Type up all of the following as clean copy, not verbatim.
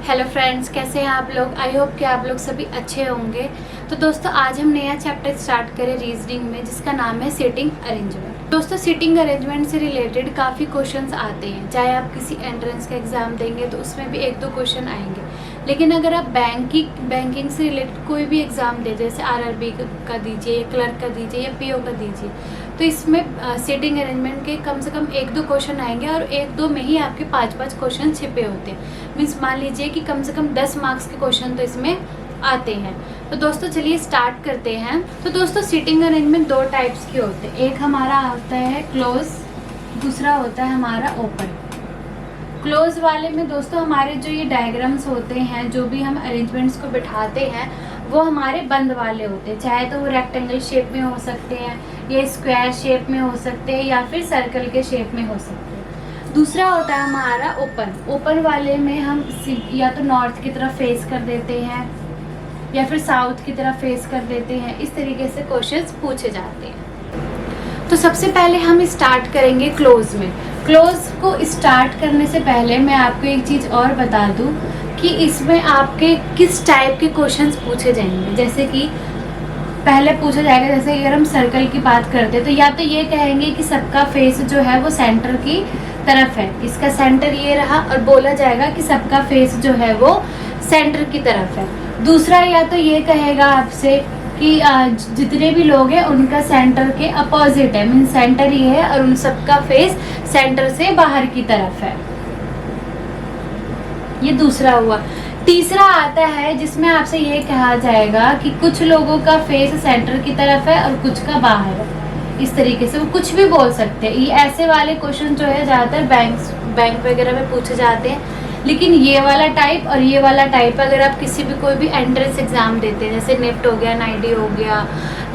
Hello friends, कैसे हैं आप लोग। आई होप कि आप लोग सभी अच्छे होंगे। तो दोस्तों आज हम नया चैप्टर स्टार्ट करें रीजनिंग में, जिसका नाम है सीटिंग अरेंजमेंट। दोस्तों सीटिंग अरेंजमेंट से रिलेटेड काफ़ी क्वेश्चंस आते हैं। चाहे आप किसी एंट्रेंस का एग्ज़ाम देंगे तो उसमें भी एक दो क्वेश्चन आएंगे, लेकिन अगर आप बैंकिंग से रिलेटेड कोई भी एग्ज़ाम दे, जैसे आरआरबी का दीजिए या क्लर्क का दीजिए या पीओ का दीजिए, तो इसमें सीटिंग अरेंजमेंट के कम से कम एक दो क्वेश्चन आएंगे और एक दो में ही आपके 5-5 क्वेश्चन छिपे होते हैं। मीन्स मान लीजिए कि कम से कम 10 मार्क्स के क्वेश्चन तो इसमें आते हैं। तो दोस्तों चलिए स्टार्ट करते हैं। तो दोस्तों सीटिंग अरेंजमेंट दो टाइप्स के होते हैं। एक हमारा होता है क्लोज, दूसरा होता है हमारा ओपन। क्लोज वाले में दोस्तों हमारे जो ये डायग्राम्स होते हैं, जो भी हम अरेंजमेंट्स को बिठाते हैं, वो हमारे बंद वाले होते हैं। चाहे तो वो रेक्टेंगल शेप में हो सकते हैं या स्क्वायर शेप में हो सकते हैं या फिर सर्कल के शेप में हो सकते हैं। दूसरा होता है हमारा ओपन। ओपन वाले में हम या तो नॉर्थ की तरफ फेस कर देते हैं या फिर साउथ की तरफ फेस कर देते हैं। इस तरीके से क्वेश्चंस पूछे जाते हैं। तो सबसे पहले हम स्टार्ट करेंगे क्लोज में। क्लोज को स्टार्ट करने से पहले मैं आपको एक चीज़ और बता दूं कि इसमें आपके किस टाइप के क्वेश्चंस पूछे जाएंगे। जैसे कि पहले पूछा जाएगा, जैसे अगर हम सर्कल की बात करते हैं तो या तो ये कहेंगे कि सबका फेस जो है वो सेंटर की तरफ है, इसका सेंटर ये रहा, और बोला जाएगा कि सबका फेस जो है वो सेंटर की तरफ है। दूसरा या तो ये कहेगा आपसे कि जितने भी लोग हैं उनका सेंटर के अपोजिट है, मीन सेंटर ये है और उन सबका फेस सेंटर से बाहर की तरफ है। ये दूसरा हुआ। तीसरा आता है जिसमें आपसे ये कहा जाएगा कि कुछ लोगों का फेस सेंटर की तरफ है और कुछ का बाहर है। इस तरीके से वो कुछ भी बोल सकते हैं। ये ऐसे वाले क्वेश्चन जो है ज़्यादातर बैंक वगैरह में पूछे जाते हैं। लेकिन ये वाला टाइप और ये वाला टाइप अगर आप किसी भी कोई भी एंट्रेंस एग्जाम देते हैं, जैसे नेफ्ट हो गया, नाइडी हो गया,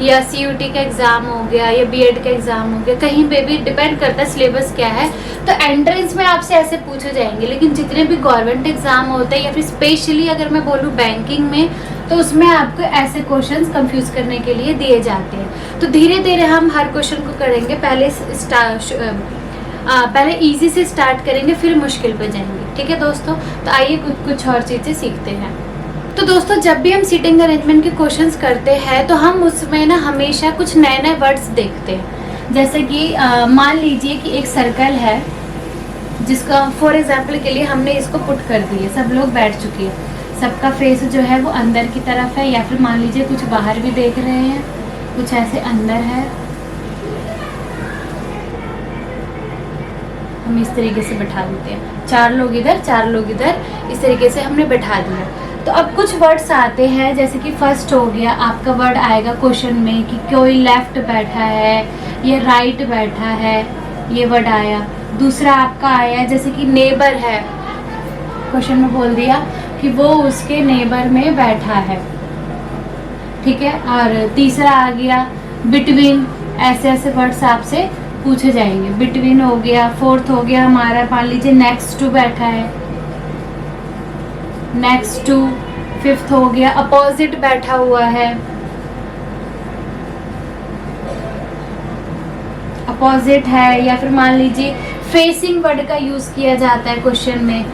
या सीयूटी का एग्ज़ाम हो गया, या बीएड का एग्ज़ाम हो गया, कहीं पे भी डिपेंड करता है सिलेबस क्या है, तो एंट्रेंस में आपसे ऐसे पूछे जाएंगे। लेकिन जितने भी गवर्नमेंट एग्ज़ाम होते हैं या फिर स्पेशली अगर मैं बोलूँ बैंकिंग में, तो उसमें आपको ऐसे क्वेश्चंस कंफ्यूज करने के लिए दिए जाते हैं। तो धीरे धीरे हम हर क्वेश्चन को करेंगे। पहले इजी से स्टार्ट करेंगे, फिर मुश्किल पे जाएंगे। ठीक है दोस्तों, तो आइए कुछ और चीज़ें सीखते हैं। तो दोस्तों जब भी हम सीटिंग अरेंजमेंट के क्वेश्चंस करते हैं तो हम उसमें ना हमेशा कुछ नए नए वर्ड्स देखते हैं। जैसे कि मान लीजिए कि एक सर्कल है जिसका फॉर एग्जांपल के लिए हमने इसको पुट कर दिए, सब लोग बैठ चुके हैं, सबका फेस जो है वो अंदर की तरफ है, या फिर मान लीजिए कुछ बाहर भी देख रहे हैं, कुछ ऐसे अंदर है। हम इस तरीके से बैठा देते हैं, 4 लोग इधर 4 लोग इधर, इस तरीके से हमने बैठा दिया। तो अब कुछ वर्ड्स आते हैं, जैसे कि फर्स्ट हो गया आपका वर्ड आएगा क्वेश्चन में कि कोई लेफ्ट बैठा है या राइट बैठा है, ये वर्ड आया। दूसरा आपका आया जैसे कि नेबर है, क्वेश्चन में बोल दिया कि वो उसके नेबर में बैठा है। ठीक है। और तीसरा आ गया बिटवीन। ऐसे ऐसे वर्ड्स आपसे पूछे जाएंगे। बिटवीन हो गया। फोर्थ हो गया हमारा, मान लीजिए नेक्स्ट टू बैठा है, नेक्स्ट टू। फिफ्थ हो गया अपोजिट बैठा हुआ है, अपोजिट है। या फिर मान लीजिए फेसिंग वर्ड का यूज किया जाता है क्वेश्चन में,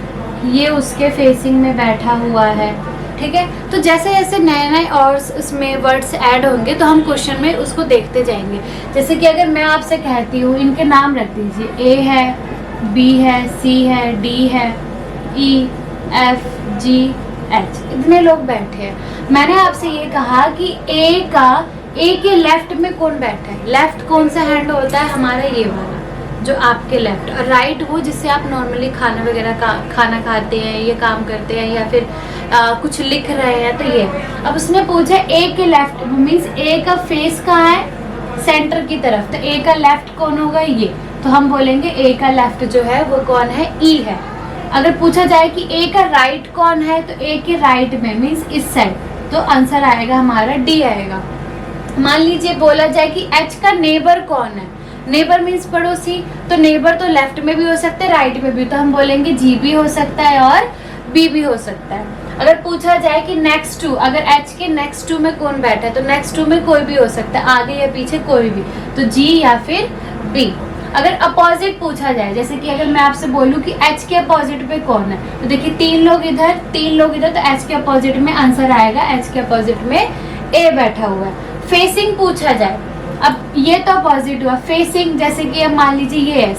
ये उसके फेसिंग में बैठा हुआ है। ठीक है। तो जैसे जैसे नए नए और उसमें वर्ड्स ऐड होंगे तो हम क्वेश्चन में उसको देखते जाएंगे। जैसे कि अगर मैं आपसे कहती हूँ इनके नाम रख दीजिए, ए है, बी है, सी है, डी है, ई, एफ, जी, एच, इतने लोग बैठे हैं। मैंने आपसे ये कहा कि ए के लेफ्ट में कौन बैठा है। लेफ्ट कौन सा हैंड होता है हमारा, ये वाला जो आपके लेफ्ट, और राइट वो जिससे आप नॉर्मली खाना वगैरह खाना खाते हैं या काम करते हैं या फिर कुछ लिख रहे हैं, तो ये। अब उसने पूछा ए के लेफ्ट, मीन्स ए का फेस कहाँ है, सेंटर की तरफ, तो ए का लेफ्ट कौन होगा, ये। तो हम बोलेंगे ए का लेफ्ट जो है वो कौन है, ई है। अगर पूछा जाए कि ए का राइट कौन है, तो ए के राइट में मीन्स इस साइड, तो आंसर आएगा हमारा डी आएगा। मान लीजिए बोला जाए कि एच का नेबर कौन है, नेबर मीन्स पड़ोसी, तो नेबर तो लेफ्ट में भी हो सकता है, राइट में भी, तो हम बोलेंगे जी भी हो सकता है और बी भी हो सकता है। अगर पूछा जाए कि नेक्स्ट टू, अगर एच के नेक्स्ट टू में कौन बैठा है, तो नेक्स्ट टू में कोई भी हो सकता है, आगे या पीछे कोई भी, तो जी या फिर बी। अगर अपोजिट पूछा जाए, जैसे कि अगर मैं आपसे बोलूं कि H के अपोजिट पे कौन है, तो देखिए 3 लोग इधर 3 लोग इधर, तो H के अपोजिट में आंसर आएगा, H के अपोजिट में A बैठा हुआ है। फेसिंग पूछा जाए, अब ये तो अपोजिट हुआ, फेसिंग जैसे कि अब मान लीजिए ये है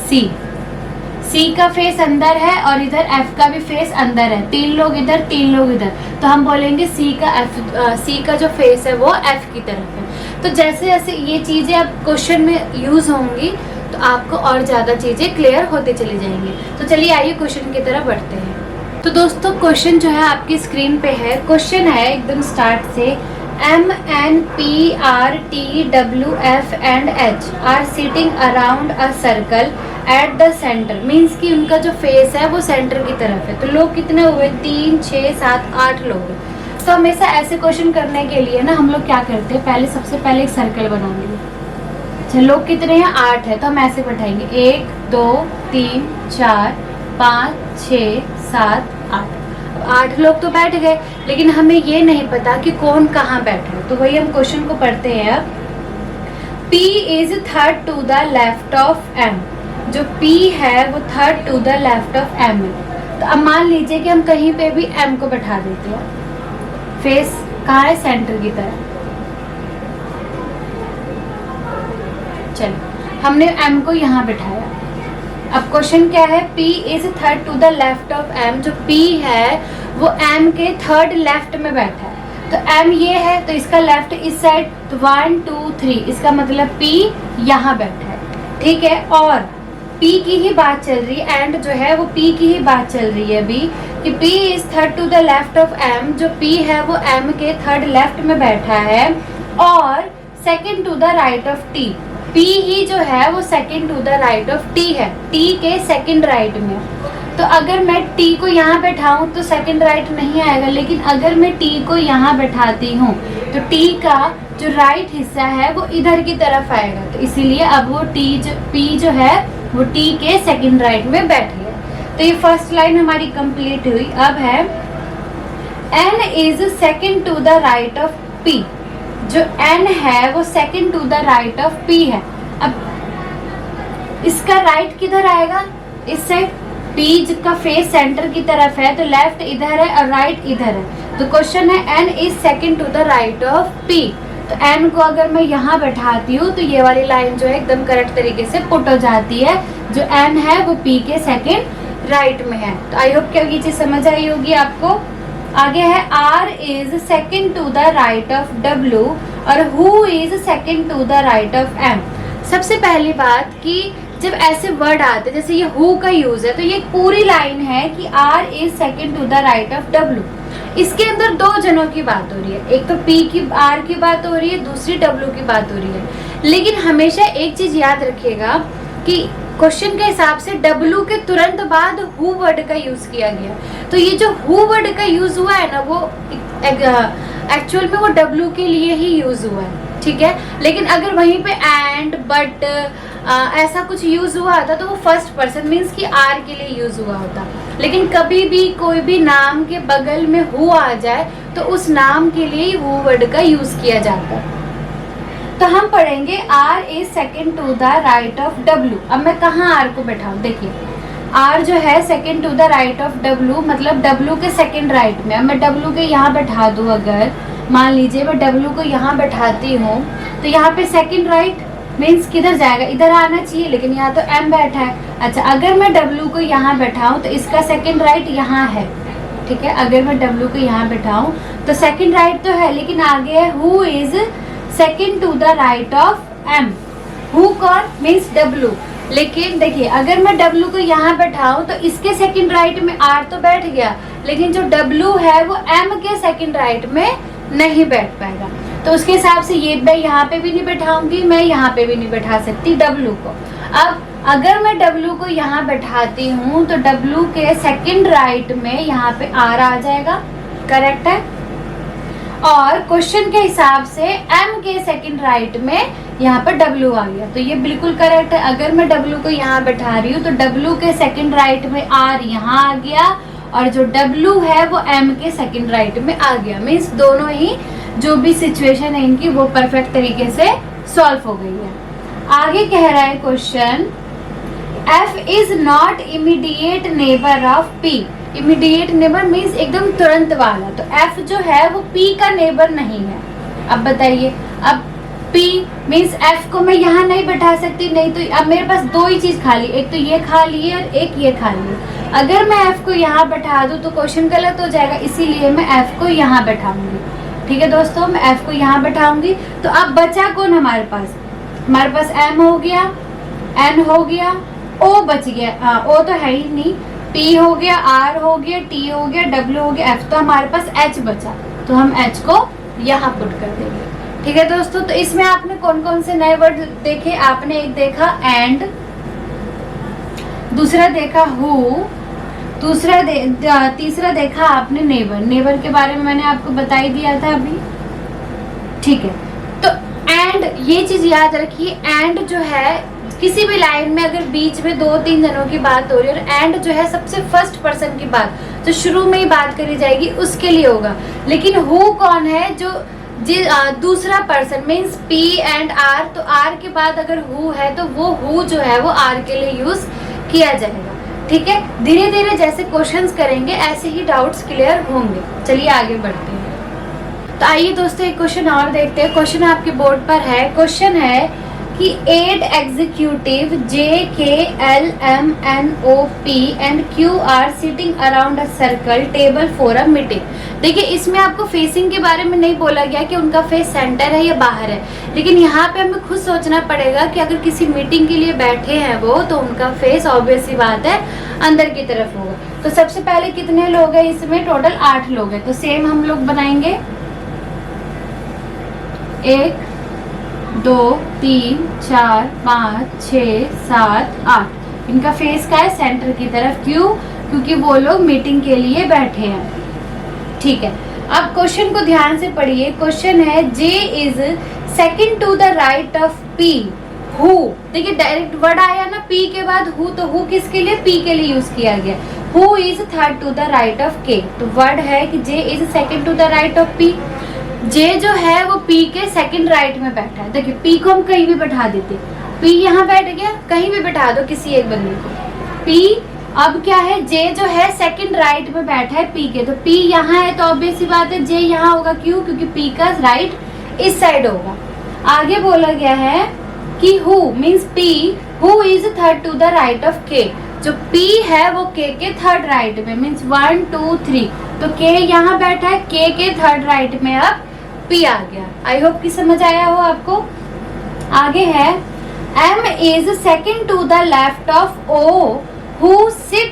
C का फेस अंदर है और इधर F का भी फेस अंदर है, 3 लोग इधर 3 लोग इधर, तो हम बोलेंगे C का जो फेस है वो F की तरफ है। तो जैसे जैसे ये चीज़ें अब क्वेश्चन में यूज़ होंगी तो आपको और ज़्यादा चीज़ें क्लियर होते चली जाएंगी। तो चलिए आइए क्वेश्चन की तरफ बढ़ते हैं। तो दोस्तों क्वेश्चन जो है आपकी स्क्रीन पे है, क्वेश्चन है एकदम स्टार्ट से, M, N, P, R, T, W, F and H are sitting around a circle at the center, means कि उनका जो फेस है वो सेंटर की तरफ है। तो लोग कितने हुए, 3, 6, 7, 8 लोग हैं। तो हमेशा ऐसे क्वेश्चन करने के लिए ना हम लोग क्या करते हैं, पहले सबसे पहले एक सर्कल बनाएंगे। अच्छा लोग कितने हैं, 8 है, तो हम ऐसे बैठाएंगे 1, 2, 3, 4, 5, 6, 7, 8। 8 लोग तो बैठ गए, लेकिन हमें ये नहीं पता कि कौन कहाँ बैठा है। तो वही हम क्वेश्चन को पढ़ते हैं अब। P is third to the left of M, जो P है वो third to the left of M है। तो अब मान लीजिए कि हम कहीं पे भी M को बैठा देते हैं, फेस कहाँ है, सेंटर की तरफ। चलो हमने M को यहाँ बैठाया। अब क्वेश्चन क्या है, P is third to the left of M, जो P है वो M के थर्ड लेफ्ट में बैठा है। तो M ये है तो इसका लेफ्ट इस साइड, तो 1 2 3, इसका मतलब P यहाँ बैठा है, ठीक है। और P की ही बात चल रही है, एंड जो है वो P की ही बात चल रही है अभी कि P is third to the left of M, जो P है वो M के थर्ड लेफ्ट में बैठा है, और second to the right of T, P ही जो है वो second to the right of T है, T के सेकेंड राइट में। तो अगर मैं T को यहाँ बैठाऊं तो सेकेंड राइट नहीं आएगा, लेकिन अगर मैं T को यहाँ बैठाती हूँ तो T का जो राइट हिस्सा है वो इधर की तरफ आएगा। तो इसीलिए अब वो P जो है वो T के सेकेंड राइट में बैठ गया। तो ये फर्स्ट लाइन हमारी कंप्लीट हुई। अब है N is second to the right of P, जो N है वो second to the right of P है। अब इसका राइट किधर आएगा, इस साइड, P का फेस सेंटर की तरफ है तो लेफ्ट इधर है और राइट इधर है। तो क्वेश्चन है N is second to the right of P, तो N को अगर मैं यहाँ बैठाती हूँ तो ये वाली लाइन जो है एकदम करेक्ट तरीके से पुट हो जाती है, जो N है वो P के सेकेंड राइट में है। तो आई होप क्या ये चीज समझ आई होगी आपको। आगे है R is second to the right of W और who is second to the right of M। सबसे पहली बात कि जब ऐसे वर्ड आते हैं, जैसे ये who का यूज है, तो ये पूरी लाइन है कि R is second to the right of W। इसके अंदर 2 जनों की बात हो रही है, एक तो P की R की बात हो रही है, दूसरी W की बात हो रही है। लेकिन हमेशा एक चीज याद रखिएगा कि क्वेश्चन के हिसाब से W के तुरंत बाद who वर्ड का यूज किया गया। तो ये जो who वर्ड का यूज हुआ है ना, वो एक्चुअल में वो W के लिए ही यूज हुआ है, ठीक है। लेकिन अगर वहीं पे एंड बट ऐसा कुछ यूज हुआ होता तो वो फर्स्ट पर्सन मीन्स कि R के लिए यूज हुआ होता। लेकिन कभी भी कोई भी नाम के बगल में who आ जाए तो उस नाम के लिए ही who वर्ड का यूज किया जाता है। तो हम पढ़ेंगे R is second to the right of W। अब मैं कहाँ R को बैठाऊँ, देखिए R जो है second to the right of W, मतलब W के सेकेंड राइट में। अब मैं W के यहाँ बैठा दूँ, अगर मान लीजिए मैं W को यहाँ बैठाती हूँ तो यहाँ पे सेकेंड राइट मीन्स किधर जाएगा, इधर आना चाहिए, लेकिन यहाँ तो M बैठा है। अच्छा अगर मैं W को यहाँ बैठाऊँ तो इसका सेकेंड राइट यहाँ है, ठीक है। अगर मैं W को यहाँ बैठाऊँ तो सेकेंड राइट तो है, लेकिन आगे है who is second to the right of M। who कौन मीन्स W। लेकिन देखिए अगर मैं W को यहाँ बैठाऊं तो इसके सेकेंड राइट में R तो बैठ गया, लेकिन जो W है वो M के सेकेंड राइट में नहीं बैठ पाएगा। तो उसके हिसाब से ये मैं यहाँ पे भी नहीं बैठाऊंगी, मैं यहाँ पे भी नहीं बैठा सकती W को। अब अगर मैं W को यहाँ बैठाती हूँ तो W के सेकेंड राइट में यहाँ पे R आ जाएगा, करेक्ट है। और क्वेश्चन के हिसाब से M के सेकंड राइट में यहाँ पर W आ गया, तो ये बिल्कुल करेक्ट है। अगर मैं W को यहाँ बैठा रही हूँ तो W के सेकंड राइट में R यहाँ आ गया और जो W है वो M के सेकंड राइट में आ गया। मीन्स दोनों ही जो भी सिचुएशन है इनकी वो परफेक्ट तरीके से सॉल्व हो गई है। आगे कह रहा है question F is not immediate neighbor of P. Immediate neighbour means एकदम तुरंत वाला, तो F जो है वो P का नेबर नहीं है। अब बताइए, अब P मीन्स F को मैं यहाँ नहीं बैठा सकती, नहीं तो अब मेरे पास दो ही चीज खाली, एक तो ये खाली है और एक ये खाली है। अगर मैं F को यहाँ बैठा दूँ तो क्वेश्चन गलत हो जाएगा, इसीलिए मैं F को यहाँ बैठाऊंगी। ठीक है दोस्तों, मैं F को यहाँ बैठाऊंगी। तो अब बचा कौन हमारे पास? हमारे पास M हो गया, N हो गया, O बच गया, O तो है ही नहीं, P हो गया, R हो गया, T हो गया, W हो गया, F, तो हमारे पास H बचा, तो हम H को यहाँ पुट कर देंगे। ठीक है दोस्तों, तो इसमें आपने कौन कौन से नए वर्ड देखे? आपने एक देखा एंड, दूसरा देखा हु, तीसरा देखा आपने नेबर। नेबर के बारे में मैंने आपको बता ही दिया था अभी। ठीक है, तो एंड ये चीज याद रखिए, एंड जो है किसी भी लाइन में अगर बीच में दो तीन जनों की बात हो रही है और एंड जो है सबसे फर्स्ट पर्सन की बात, तो शुरू में ही बात करी जाएगी, उसके लिए होगा। लेकिन हु कौन है? जो दूसरा person means P and R, तो R के बाद अगर हु है तो वो हु जो है वो R के लिए यूज किया जाएगा। ठीक है, धीरे धीरे जैसे क्वेश्चंस करेंगे ऐसे ही डाउट्स क्लियर होंगे। चलिए आगे बढ़ते हैं। तो आइए दोस्तों एक क्वेश्चन और देखते हैं। क्वेश्चन आपके बोर्ड पर है। क्वेश्चन है कि 8 executive JKLMNOP and Q are sitting around a circle table for a meeting। देखिए, इसमें आपको फेसिंग के बारे में नहीं बोला गया कि उनका फेस सेंटर है या बाहर है, लेकिन यहाँ पे हमें खुद सोचना पड़ेगा कि अगर किसी मीटिंग के लिए बैठे हैं वो, तो उनका फेस ऑब्वियस सी बात है अंदर की तरफ होगा। तो सबसे पहले कितने लोग हैं इसमें? टोटल 8 लोग हैं। तो सेम हम लोग बनाएंगे 1 2 3 4 5 6 7 8। इनका फेस का है सेंटर की तरफ। क्यों? क्योंकि वो लोग मीटिंग के लिए बैठे हैं। ठीक है, अब क्वेश्चन को ध्यान से पढ़िए। क्वेश्चन है J is second to the right of P who. देखिए डायरेक्ट वर्ड आया ना P के बाद हु, तो हु किसके लिए? P के लिए यूज किया गया। Who is third to the right of K, तो वर्ड है कि J is second to the right of P। J जो है वो P के सेकंड राइट में बैठा है। देखिए P को हम कहीं भी बैठा देते, P यहाँ बैठ गया, कहीं भी बैठा दो किसी एक बंदे को। P अब क्या है? J जो है सेकंड राइट में बैठा है P के, तो P यहाँ है तो ऑब्वियस सी बात है J यहाँ होगा। क्यों? क्योंकि P का राइट इस साइड होगा। आगे बोला गया है कि who means P who is third to the right of K। जो P है वो K के थर्ड राइट में मीन्स 1 2 3, तो K यहाँ बैठा है, K के थर्ड राइट में अब P आ गया। आई होप कि समझ आया हो आपको। आगे है M is second to the left of O who sit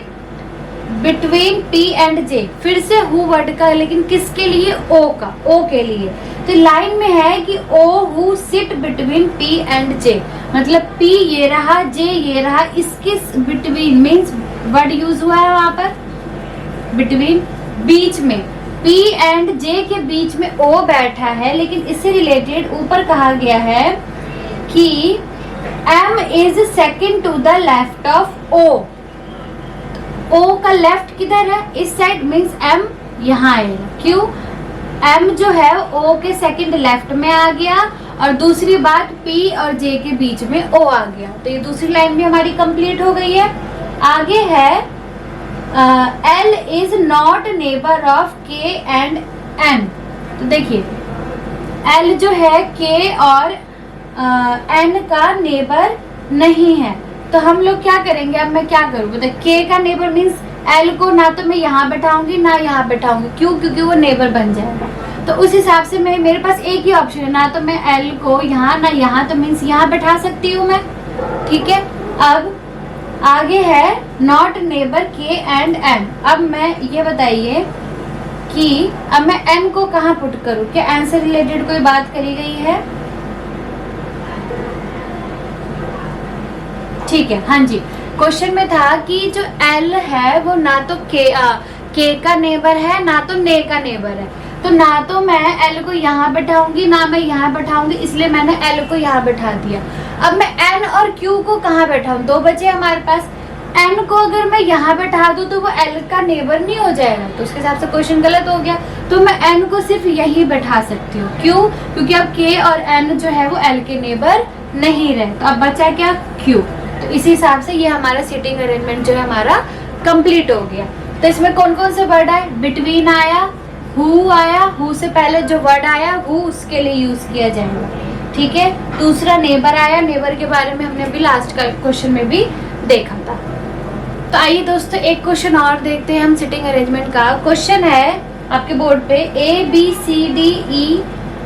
between P and J। फिर से who वर्ड का, लेकिन किसके लिए? O का, O के लिए। तो लाइन में है कि O who sit between P and J, मतलब P ये रहा, J ये रहा, इसके between मीन्स वर्ड यूज हुआ है वहां पर between, बीच में P एंड J के बीच में O बैठा है। लेकिन इससे रिलेटेड ऊपर कहा गया है कि M is second to the left of O। O का लेफ्ट किधर है? इस साइड मीन्स M यहाँ आएगा। क्यों? M जो है O के सेकंड लेफ्ट में आ गया, और दूसरी बात P और J के बीच में O आ गया। तो ये दूसरी लाइन भी हमारी कंप्लीट हो गई है। आगे है L is not neighbour of K and N। तो देखिए L जो है K और N का नेबर नहीं है, तो हम लोग क्या करेंगे? अब मैं क्या करूँ बताइए? K का नेबर मीन्स L को ना तो मैं यहाँ बैठाऊंगी ना यहाँ बैठाऊंगी। क्यों? क्योंकि वो नेबर बन जाएगा। तो उस हिसाब से मैं, मेरे पास एक ही ऑप्शन है, ना तो मैं L को यहाँ ना यहाँ, तो मीन्स यहाँ बैठा सकती हूँ मैं। ठीक है, अब आगे है not neighbour K and N। अब मैं ये बताइए कि अब मैं N को कहाँ पुट करूँ? क्या N से रिलेटेड कोई बात करी गई है? ठीक है, हाँ जी। क्वेश्चन में था कि जो L है वो ना तो K का नेबर है ना तो ने का नेबर है। तो ना तो मैं L को यहाँ बैठाऊंगी ना मैं यहाँ बैठाऊंगी, इसलिए मैंने L को यहाँ बैठा दिया। अब मैं N और Q को कहाँ बैठाऊं? दो बचे हमारे पास। N को अगर मैं यहाँ बैठा दूं तो वो L का नेबर नहीं हो जाएगा, तो उसके हिसाब से क्वेश्चन गलत हो गया। तो मैं N को सिर्फ यही बैठा सकती हूँ। क्यों? क्योंकि अब K और N जो है वो L के नेबर नहीं रहे। तो अब बचा क्या? Q। तो इसी हिसाब से ये हमारा सीटिंग अरेंजमेंट जो है हमारा कंप्लीट हो गया। तो इसमें कौन कौन से वर्ड आए, बिटवीन आया, हु आया, हु से पहले जो वर्ड आया हु उसके लिए यूज किया जाएगा, ठीक है। दूसरा नेबर आया, नेबर के बारे में हमने अभी लास्ट का क्वेश्चन में भी देखा था। तो आइए दोस्तों एक क्वेश्चन और देखते हैं हम सिटिंग अरेंजमेंट का। क्वेश्चन है आपके बोर्ड पे, A B C D E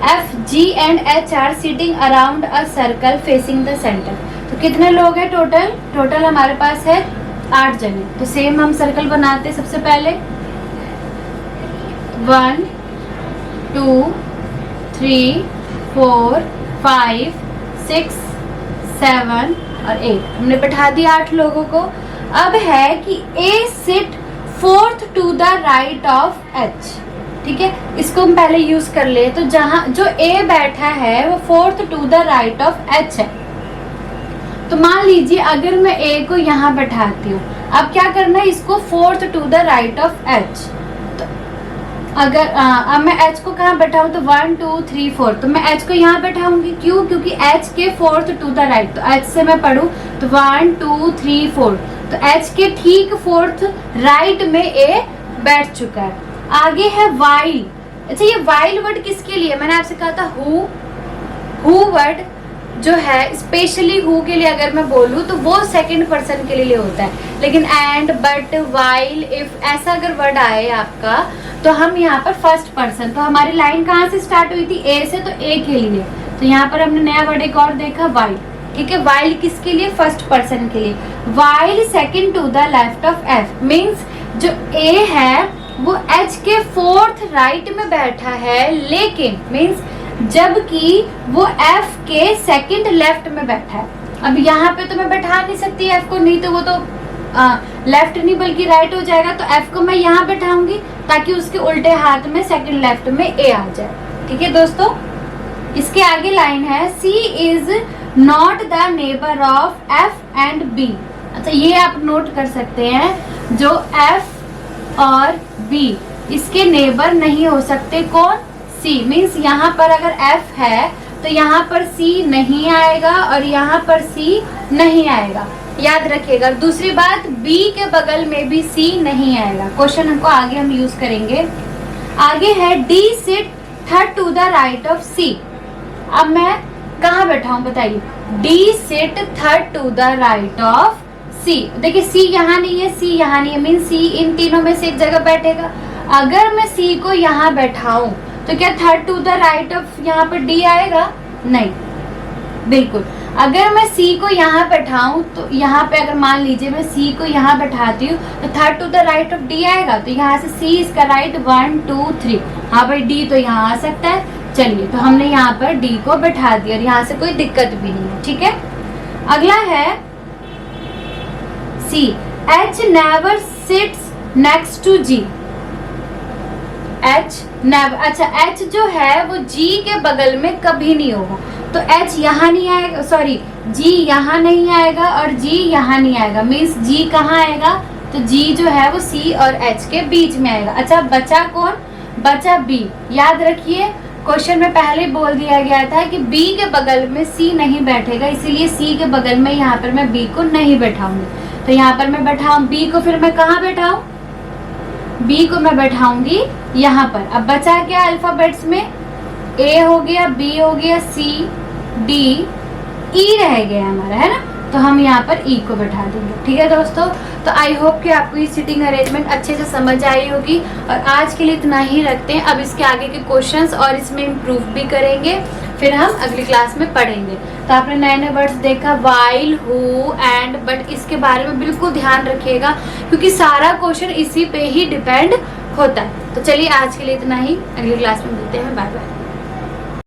F G and H are sitting around a circle facing the centre. तो कितने लोग हैं टोटल? टोटल हमारे पास है 8 जने। तो सेम हम सर्कल बनाते हैं। सबसे पहले 1 2 3 4 5 6 7 और 8 हमने बैठा दिया 8 लोगों को। अब है कि A sit 4th to the right of H, ठीक है। इसको हम पहले यूज कर ले। तो जहां जो A बैठा है वो 4th to the right of H है। तो मान लीजिए अगर मैं A को यहाँ बैठाती हूँ, अब क्या करना है, इसको 4th to the right of H। तो अगर अब मैं H को कहाँ बैठाऊँ, तो 1 2 3 4, तो मैं H को यहाँ बैठाऊंगी। क्यों? क्योंकि H के 4th टू द राइट, तो H से मैं पढ़ूँ तो 1 2 3 4, तो H के ठीक 4th राइट में A बैठ चुका है। आगे है वाइल। अच्छा, ये वाइल वर्ड किसके लिए? मैंने आपसे कहा था हु वर्ड जो है स्पेशली हु के लिए अगर मैं बोलूँ तो वो सेकंड पर्सन के लिए होता है। लेकिन एंड, बट, वाइल, इफ ऐसा अगर वर्ड आए आपका तो हम यहाँ पर फर्स्ट पर्सन। तो हमारी लाइन कहाँ से स्टार्ट हुई थी? A से, तो A के लिए। तो यहाँ पर हमने नया वर्ड एक और देखा, वाइल, ठीक है। वाइल किसके लिए? फर्स्ट पर्सन के लिए। While second to the left of F means जो A है वो H के 4th राइट में बैठा है, लेकिन मीन्स जबकि वो F के सेकंड लेफ्ट में बैठा है। अब यहाँ पे तो मैं बैठा नहीं सकती F को, नहीं तो वो तो लेफ्ट नहीं बल्कि राइट हो जाएगा। तो F को मैं यहाँ बैठाऊंगी ताकि उसके उल्टे हाथ में सेकंड लेफ्ट में A आ जाए, ठीक है दोस्तों। इसके आगे लाइन है, C is not the neighbour of F and B। अच्छा, ये आप नोट कर सकते हैं, जो F और B इसके नेबर नहीं हो सकते। कौन? C मीन्स यहाँ पर अगर F है तो यहाँ पर C नहीं आएगा और यहाँ पर C नहीं आएगा, याद रखिएगा। दूसरी बात, B के बगल में भी C नहीं आएगा। क्वेश्चन हमको आगे हम यूज करेंगे। आगे है D sit 3rd to the right of C। अब मैं कहाँ बैठा हूँ बताइए? D sit 3rd to the right of C। देखिए C यहाँ नहीं है, C यहाँ नहीं है, मीन C इन तीनों में से एक जगह बैठेगा। अगर मैं C को यहाँ बैठाऊं तो क्या 3rd to the right of यहाँ पर D आएगा? नहीं, बिल्कुल। अगर मैं C को यहाँ बैठाऊं तो यहाँ पे अगर मान लीजिए मैं C को यहाँ बैठाती हूँ तो 3rd to the right of D आएगा। तो यहाँ से C इसका राइट 1 2 3, हाँ भाई D तो यहाँ आ सकता है। चलिए, तो हमने यहाँ पर D को बैठा दिया और यहाँ से कोई दिक्कत भी नहीं है, ठीक है। अगला है C, H never sits next to G। H never, अच्छा H जो है वो G के बगल में कभी नहीं होगा। तो H यहाँ नहीं आएगा, सॉरी G यहाँ नहीं आएगा और G यहाँ नहीं आएगा, मीन्स G कहाँ आएगा? तो G जो है वो C और H के बीच में आएगा। अच्छा, बचा कौन? बचा B। याद रखिए, क्वेश्चन में पहले बोल दिया गया था कि B के बगल में C नहीं बैठेगा, इसीलिए C के बगल में यहाँ पर मैं B को नहीं बैठाऊंगी। तो यहाँ पर मैं बैठाऊँ B को, फिर मैं कहाँ बैठाऊँ? B को मैं बैठाऊंगी यहाँ पर। अब बचा क्या अल्फाबेट्स में? A हो गया, B हो गया, C D E रह गया हमारा, है ना। तो हम यहाँ पर E को बैठा देंगे, ठीक है दोस्तों। तो आई होप कि आपको ये सिटिंग अरेंजमेंट अच्छे से समझ आई होगी। और आज के लिए इतना ही रखते हैं। अब इसके आगे के क्वेश्चंस और इसमें इम्प्रूव भी करेंगे, फिर हम अगली क्लास में पढ़ेंगे। तो आपने नए नए वर्ड्स देखा, वाइल, हु, एंड, बट, इसके बारे में बिल्कुल ध्यान रखिएगा क्योंकि सारा क्वेश्चन इसी पे ही डिपेंड होता है। तो चलिए आज के लिए इतना ही, अगली क्लास में मिलते हैं, बाय बाय।